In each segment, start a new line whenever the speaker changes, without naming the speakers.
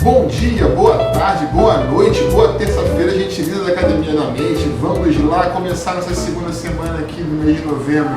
Bom dia, boa tarde, boa noite, boa terça-feira, gentileza da Academia da Mente. Vamos lá começar nossa segunda semana aqui no mês de novembro.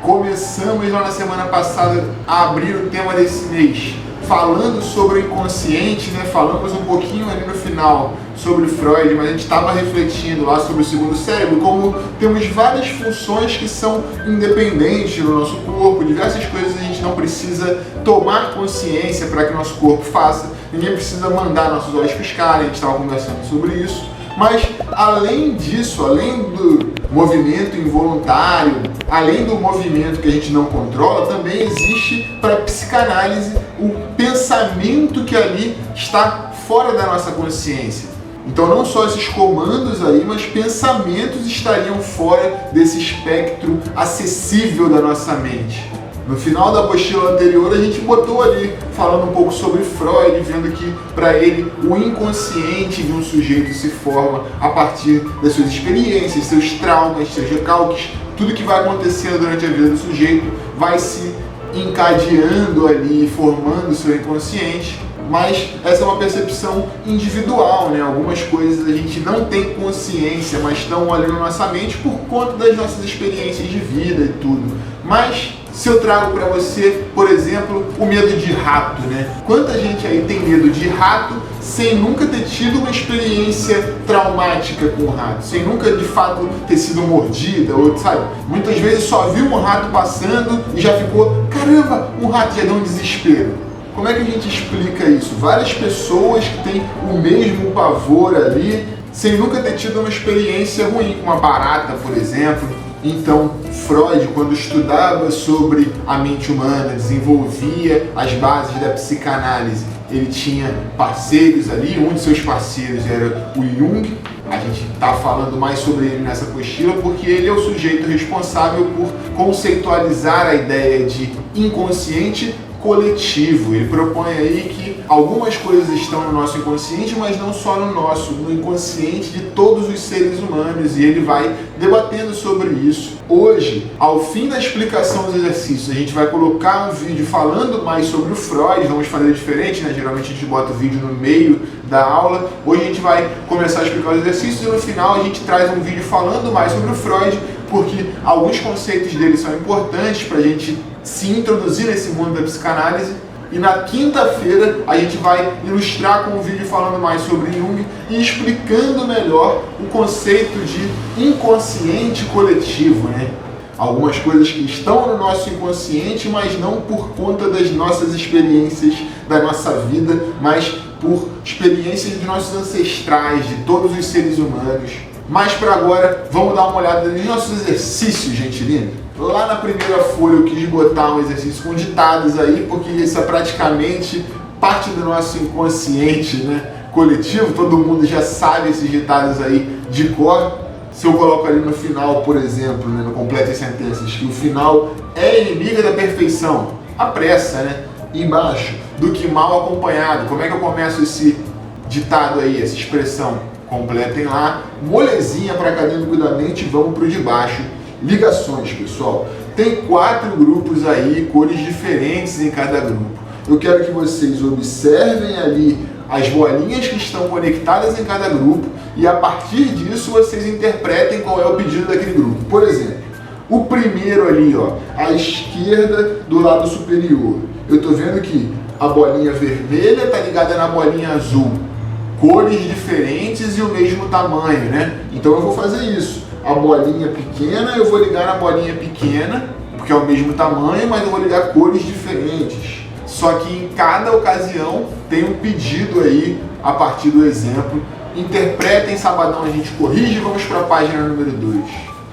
Começamos lá na semana passada a abrir o tema desse mês, falando sobre o inconsciente, né? Falamos um pouquinho ali no final sobre Freud, mas a gente estava refletindo lá sobre o segundo cérebro, como temos várias funções que são independentes do nosso corpo, diversas coisas a gente não precisa tomar consciência para que nosso corpo faça, ninguém precisa mandar nossos olhos piscarem, a gente estava conversando sobre isso. Mas além disso, além do movimento involuntário, além do movimento que a gente não controla, também existe para a psicanálise o pensamento que ali está fora da nossa consciência. Então não só esses comandos aí, mas pensamentos estariam fora desse espectro acessível da nossa mente. No final da apostila anterior, a gente botou ali, falando um pouco sobre Freud, vendo que, para ele, o inconsciente de um sujeito se forma a partir das suas experiências, seus traumas, seus recalques, tudo que vai acontecendo durante a vida do sujeito vai se encadeando ali, formando o seu inconsciente. Mas essa é uma percepção individual, né? Algumas coisas a gente não tem consciência, mas estão ali na nossa mente por conta das nossas experiências de vida e tudo. Mas se eu trago para você, por exemplo, o medo de rato, né? Quanta gente aí tem medo de rato sem nunca ter tido uma experiência traumática com o rato, sem nunca de fato ter sido mordida, ou sabe? Muitas vezes só viu um rato passando e já ficou, caramba, um rato já deu um desespero. Como é que a gente explica isso? Várias pessoas que têm o mesmo pavor ali, sem nunca ter tido uma experiência ruim, com uma barata, por exemplo. Então, Freud, quando estudava sobre a mente humana, desenvolvia as bases da psicanálise, ele tinha parceiros ali, um de seus parceiros era o Jung. A gente está falando mais sobre ele nessa apostila porque ele é o sujeito responsável por conceitualizar a ideia de inconsciente coletivo. Ele propõe aí que algumas coisas estão no nosso inconsciente, mas não só no nosso, no inconsciente de todos os seres humanos, e ele vai debatendo sobre isso. Hoje, ao fim da explicação dos exercícios, a gente vai colocar um vídeo falando mais sobre o Freud. Vamos fazer diferente, né? Geralmente a gente bota o vídeo no meio da aula. Hoje a gente vai começar a explicar os exercícios e no final a gente traz um vídeo falando mais sobre o Freud, porque alguns conceitos dele são importantes para a gente se introduzir nesse mundo da psicanálise. E na quinta-feira a gente vai ilustrar com um vídeo falando mais sobre Jung e explicando melhor o conceito de inconsciente coletivo, né? Algumas coisas que estão no nosso inconsciente, mas não por conta das nossas experiências da nossa vida, mas por experiências dos nossos ancestrais, de todos os seres humanos. Mas para agora, vamos dar uma olhada nos nossos exercícios, gente linda. Lá na primeira folha eu quis botar um exercício com ditados aí, porque isso é praticamente parte do nosso inconsciente, né, coletivo. Todo mundo já sabe esses ditados aí de cor. Se eu coloco ali no final, por exemplo, né, no Complete as Sentenças, que o final é inimiga da perfeição, a pressa, né? E embaixo, do que mal acompanhado. Como é que eu começo esse ditado aí, essa expressão? Completem lá, molezinha para acadêmico da mente, vamos para o de baixo. Ligações, pessoal. Tem 4 grupos aí, cores diferentes em cada grupo. Eu quero que vocês observem ali as bolinhas que estão conectadas em cada grupo e a partir disso vocês interpretem qual é o pedido daquele grupo. Por exemplo, o primeiro ali, ó, à esquerda do lado superior. Eu estou vendo que a bolinha vermelha está ligada na bolinha azul. Cores diferentes e o mesmo tamanho, né? Então eu vou fazer isso. A bolinha pequena, eu vou ligar na bolinha pequena, porque é o mesmo tamanho, mas eu vou ligar cores diferentes. Só que em cada ocasião tem um pedido aí, a partir do exemplo. Interpretem, sabadão a gente corrige e vamos para a página número 2.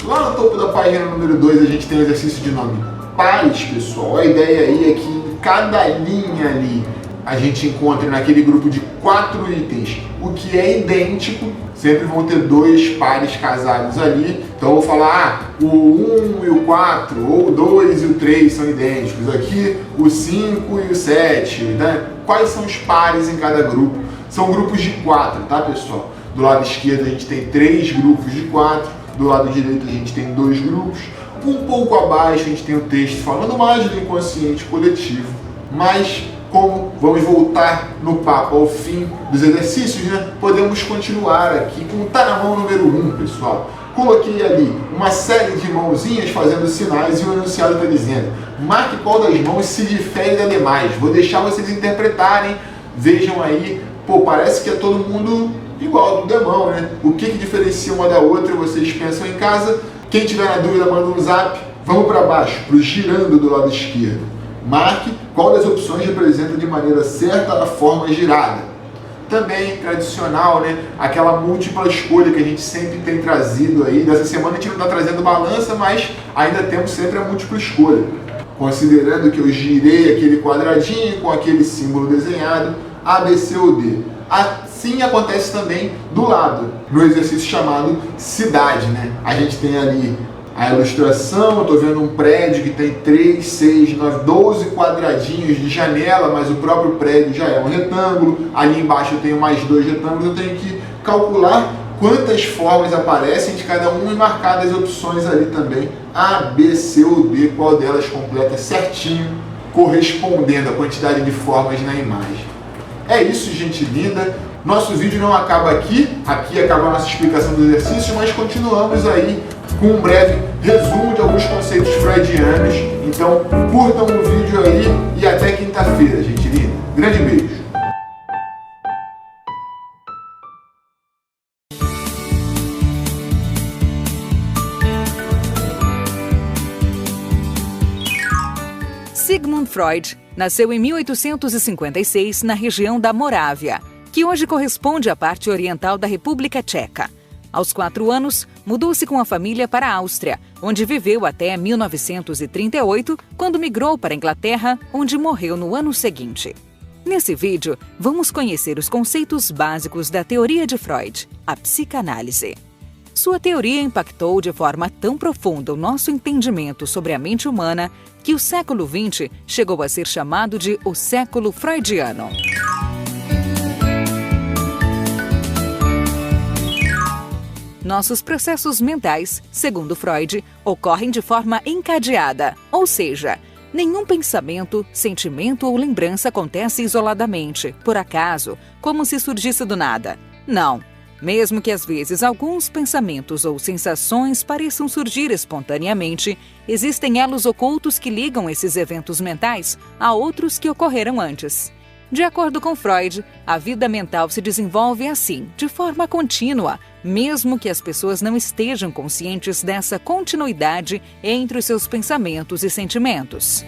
Lá no topo da página número 2 a gente tem o exercício de nome pares, pessoal. A ideia aí é que em cada linha ali a gente encontra naquele grupo de 4 itens o que é idêntico. Sempre vão ter 2 pares casados ali. Então eu vou falar, o 1 e o 4, ou o 2 e o 3 são idênticos. Aqui o 5 e o 7, né? Quais são os pares em cada grupo? São grupos de 4, tá, pessoal? Do lado esquerdo a gente tem 3 grupos de 4, do lado direito a gente tem 2 grupos. Um pouco abaixo a gente tem o texto falando mais do inconsciente coletivo. Mas como vamos voltar no papo ao fim dos exercícios, né? Podemos continuar aqui com o Tá na Mão número 1, pessoal. Coloquei ali uma série de mãozinhas fazendo sinais e o enunciado está dizendo: marque qual das mãos se difere das demais. Vou deixar vocês interpretarem, vejam aí, pô, parece que é todo mundo igual, tudo é mão, né? O que diferencia uma da outra, vocês pensam em casa. Quem tiver na dúvida, manda um zap. Vamos para baixo, para o girando do lado esquerdo. Marque qual das opções representa de maneira certa a forma girada. Também tradicional, né? Aquela múltipla escolha que a gente sempre tem trazido aí. Dessa semana a gente não está trazendo balança, mas ainda temos sempre a múltipla escolha. Considerando que eu girei aquele quadradinho com aquele símbolo desenhado, A, B, C ou D. Assim acontece também do lado, no exercício chamado cidade, né? A gente tem ali a ilustração, eu estou vendo um prédio que tem 3, 6, 9, 12 quadradinhos de janela, mas o próprio prédio já é um retângulo. Ali embaixo eu tenho mais 2 retângulos, eu tenho que calcular quantas formas aparecem de cada um e marcar as opções ali também, A, B, C ou D, qual delas completa certinho, correspondendo à quantidade de formas na imagem. É isso, gente linda. Nosso vídeo não acaba aqui acaba a nossa explicação do exercício, mas continuamos aí com um breve resumo de alguns conceitos freudianos. Então, curtam o vídeo aí e até quinta-feira, gente linda. Grande beijo!
Sigmund Freud nasceu em 1856 na região da Morávia, que hoje corresponde à parte oriental da República Tcheca. Aos 4 anos, mudou-se com a família para a Áustria, onde viveu até 1938, quando migrou para a Inglaterra, onde morreu no ano seguinte. Nesse vídeo, vamos conhecer os conceitos básicos da teoria de Freud, a psicanálise. Sua teoria impactou de forma tão profunda o nosso entendimento sobre a mente humana que o século XX chegou a ser chamado de o século freudiano. Nossos processos mentais, segundo Freud, ocorrem de forma encadeada, ou seja, nenhum pensamento, sentimento ou lembrança acontece isoladamente, por acaso, como se surgisse do nada. Não. Mesmo que às vezes alguns pensamentos ou sensações pareçam surgir espontaneamente, existem elos ocultos que ligam esses eventos mentais a outros que ocorreram antes. De acordo com Freud, a vida mental se desenvolve assim, de forma contínua, mesmo que as pessoas não estejam conscientes dessa continuidade entre os seus pensamentos e sentimentos.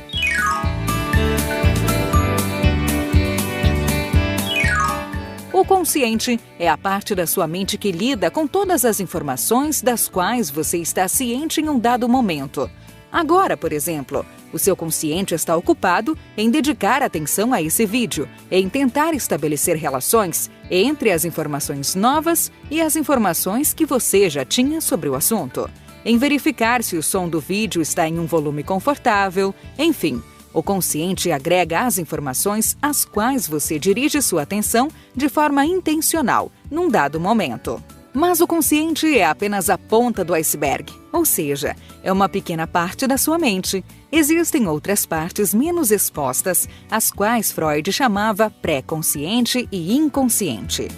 O consciente é a parte da sua mente que lida com todas as informações das quais você está ciente em um dado momento. Agora, por exemplo, o seu consciente está ocupado em dedicar atenção a esse vídeo, em tentar estabelecer relações entre as informações novas e as informações que você já tinha sobre o assunto, em verificar se o som do vídeo está em um volume confortável, enfim. O consciente agrega as informações às quais você dirige sua atenção de forma intencional, num dado momento. Mas o consciente é apenas a ponta do iceberg, ou seja, é uma pequena parte da sua mente. Existem outras partes menos expostas, as quais Freud chamava pré-consciente e inconsciente.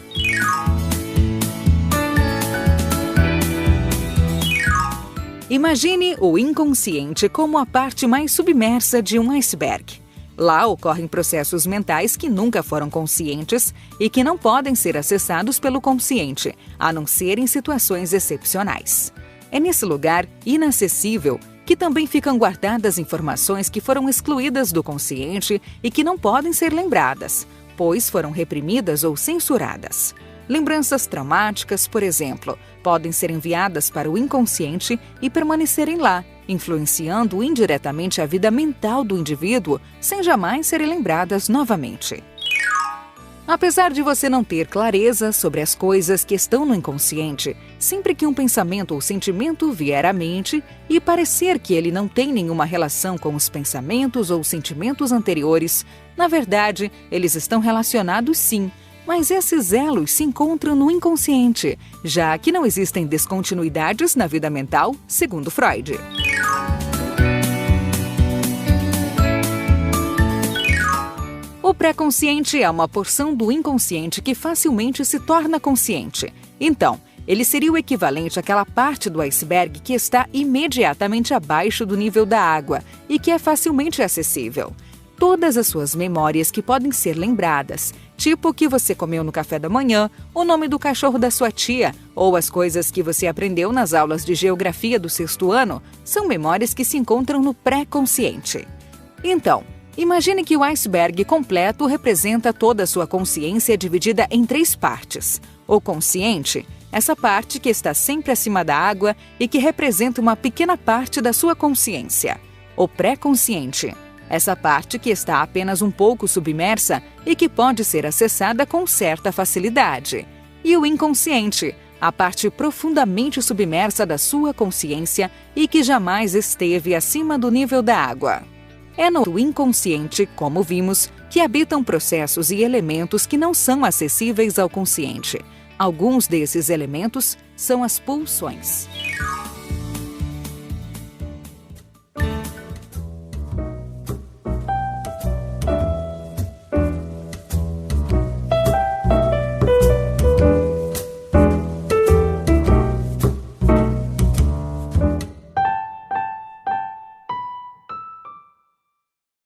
Imagine o inconsciente como a parte mais submersa de um iceberg. Lá ocorrem processos mentais que nunca foram conscientes e que não podem ser acessados pelo consciente, a não ser em situações excepcionais. É nesse lugar inacessível que também ficam guardadas informações que foram excluídas do consciente e que não podem ser lembradas, pois foram reprimidas ou censuradas. Lembranças traumáticas, por exemplo, podem ser enviadas para o inconsciente e permanecerem lá, influenciando indiretamente a vida mental do indivíduo, sem jamais serem lembradas novamente. Apesar de você não ter clareza sobre as coisas que estão no inconsciente, sempre que um pensamento ou sentimento vier à mente e parecer que ele não tem nenhuma relação com os pensamentos ou sentimentos anteriores, na verdade, eles estão relacionados sim, mas esses elos se encontram no inconsciente, já que não existem descontinuidades na vida mental, segundo Freud. O pré-consciente é uma porção do inconsciente que facilmente se torna consciente. Então, ele seria o equivalente àquela parte do iceberg que está imediatamente abaixo do nível da água e que é facilmente acessível. Todas as suas memórias que podem ser lembradas, tipo o que você comeu no café da manhã, o nome do cachorro da sua tia ou as coisas que você aprendeu nas aulas de geografia do 6º ano, são memórias que se encontram no pré-consciente. Então, imagine que o iceberg completo representa toda a sua consciência dividida em 3 partes. O consciente, essa parte que está sempre acima da água e que representa uma pequena parte da sua consciência. O pré-consciente, essa parte que está apenas um pouco submersa e que pode ser acessada com certa facilidade. E o inconsciente, a parte profundamente submersa da sua consciência e que jamais esteve acima do nível da água. É no inconsciente, como vimos, que habitam processos e elementos que não são acessíveis ao consciente. Alguns desses elementos são as pulsões.